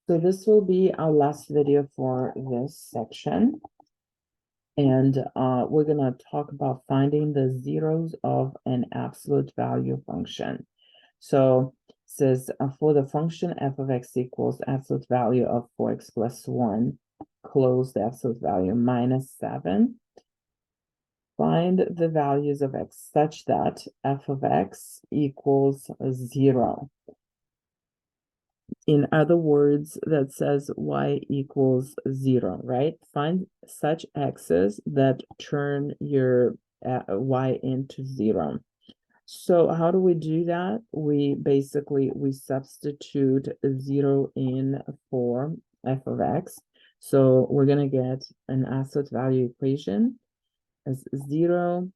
So this will be our last video for this section. And we're going to talk about finding the zeros of an absolute value function. So it says for the function f of x equals absolute value of 4x plus 1, close the absolute value minus 7. Find the values of x such that f of x equals 0. In other words, that says y equals 0, right? Find such x's that turn your y into 0. So how do we do that? We substitute 0 in for f of x. So we're going to get an absolute value equation as 0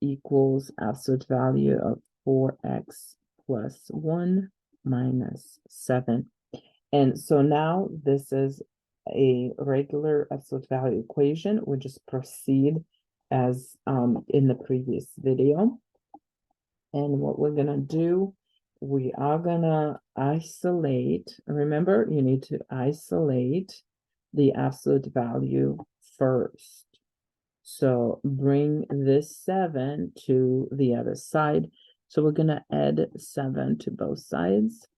equals absolute value of 4x plus 1 minus 7. And so now this is a regular absolute value equation. We just proceed as in the previous video. And what we're gonna do, we are gonna isolate. Remember, you need to isolate the absolute value first. So bring this 7 to the other side. So we're gonna add 7 to both sides,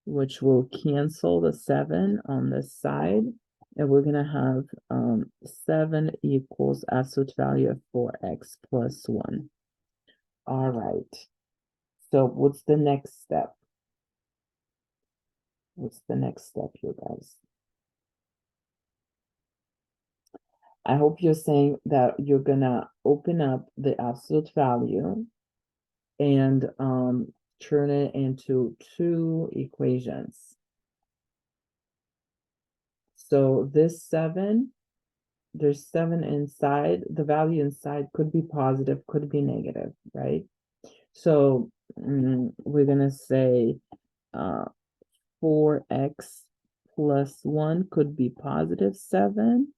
which will cancel the 7 on this side. And we're gonna have 7 equals absolute value of 4x plus 1. All right. So what's the next step? What's the next step, you guys? I hope you're saying that you're gonna open up the absolute value and turn it into two equations. So this 7, there's 7 inside. The value inside could be positive, could be negative, right? So we're gonna say 4x plus 1 could be positive 7,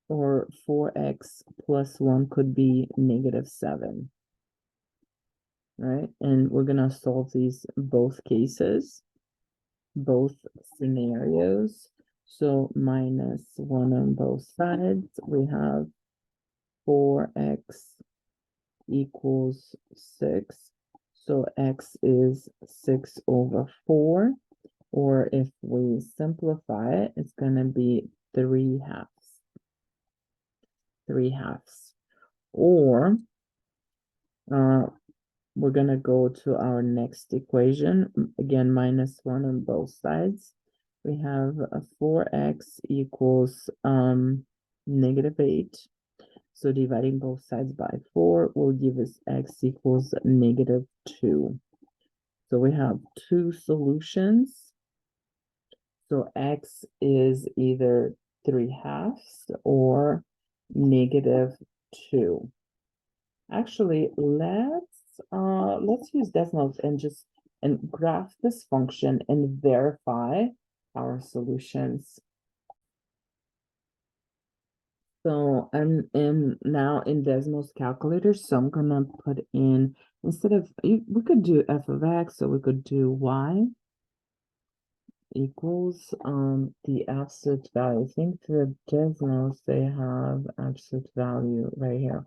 or 4x plus 1 could be negative 7, right? And we're gonna solve these both cases, both scenarios. So minus 1 on both sides. We have 4x equals 6. So x is 6 over 4. Or if we simplify it, it's going to be 3 halves. 3 halves. Or we're going to go to our next equation. Again, minus 1 on both sides. We have a 4x equals negative 8. So dividing both sides by 4 will give us x equals negative 2. So we have two solutions. So x is either 3 halves or negative 2. Actually, let's use decimals and graph this function and verify our solutions. So I'm now in Desmos calculator, so I'm gonna put in, instead of, we could do f of x, or we could do y equals the absolute value. I think the Desmos, they have absolute value right here.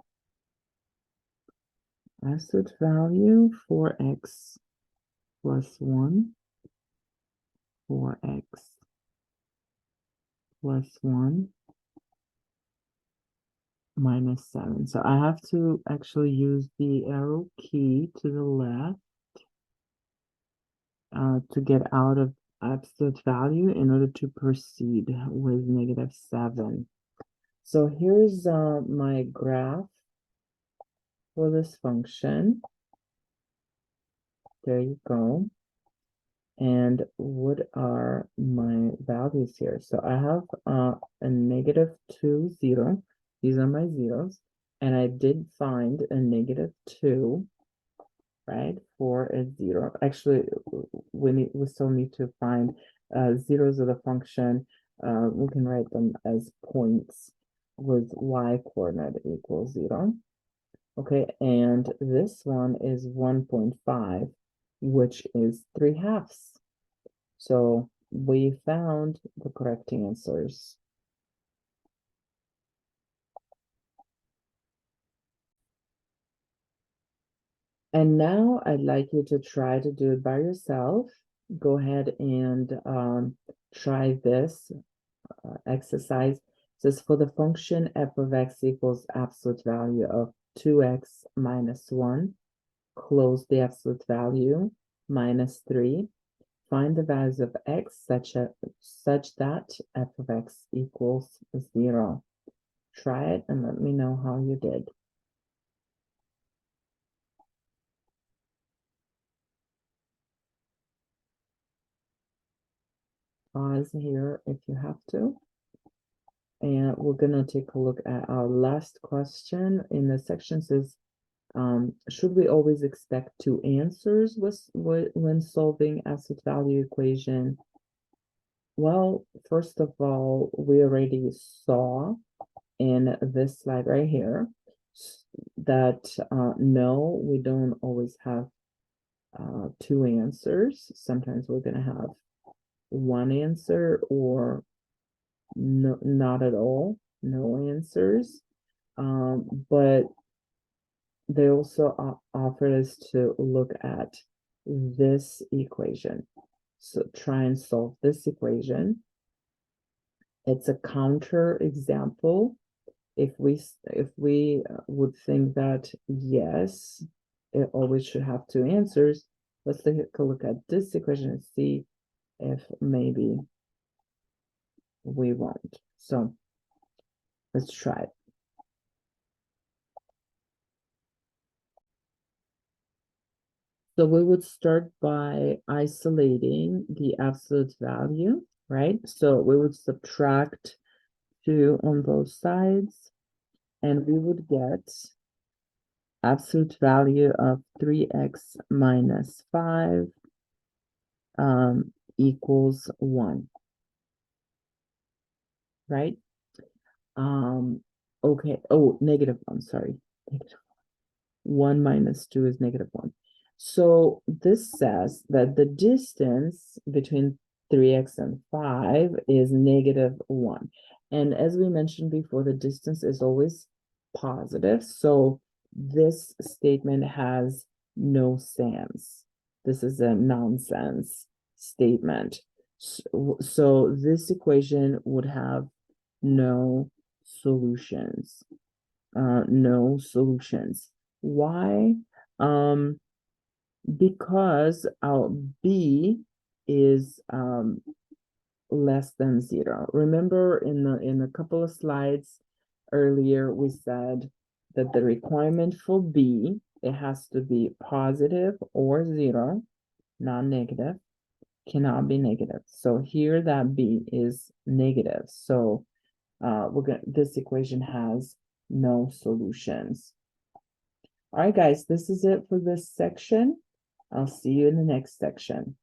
Absolute value 4x plus 1, 4x plus 1 minus 7. So I have to actually use the arrow key to the left to get out of absolute value in order to proceed with negative 7. So here's my graph for this function. There you go. And what are my values here? So I have a negative 2, 0. These are my zeros. And I did find a negative 2, right, for a 0. Actually, we still need to find zeros of the function. We can write them as points with y coordinate equals 0. Okay, and this one is 1.5, which is 3 halves. So we found the correct answers. And now I'd like you to try to do it by yourself. Go ahead and try this exercise. It says for the function f of x equals absolute value of 2x minus 1, close the absolute value, minus 3. Find the values of x such that f of x equals 0. Try it and let me know how you did. Pause here if you have to. And we're gonna take a look at our last question in the section. Says, should we always expect two answers when solving absolute value equation? Well, first of all, we already saw in this slide right here that no, we don't always have two answers. Sometimes we're gonna have one answer or no, not at all, no answers. But they also offered us to look at this equation. So try and solve this equation. It's a counter example. If we would think that yes, it always should have two answers, let's take a look at this equation and see if maybe we won't. So let's try it. So we would start by isolating the absolute value, right? So we would subtract 2 on both sides, and we would get absolute value of 3x minus 5 equals 1, right? Okay, oh, negative 1, sorry. Negative 1 minus 2 is negative 1. So this says that the distance between 3x and 5 is negative 1. And as we mentioned before, the distance is always positive. So this statement has no sense. This is a nonsense statement. So this equation would have no solutions. No solutions. Why? Because our b is less than 0. Remember in a couple of slides earlier we said that the requirement for b, it has to be positive or 0, not negative, cannot be negative. So here that b is negative. So this equation has no solutions. All right, guys, this is it for this section. I'll see you in the next section.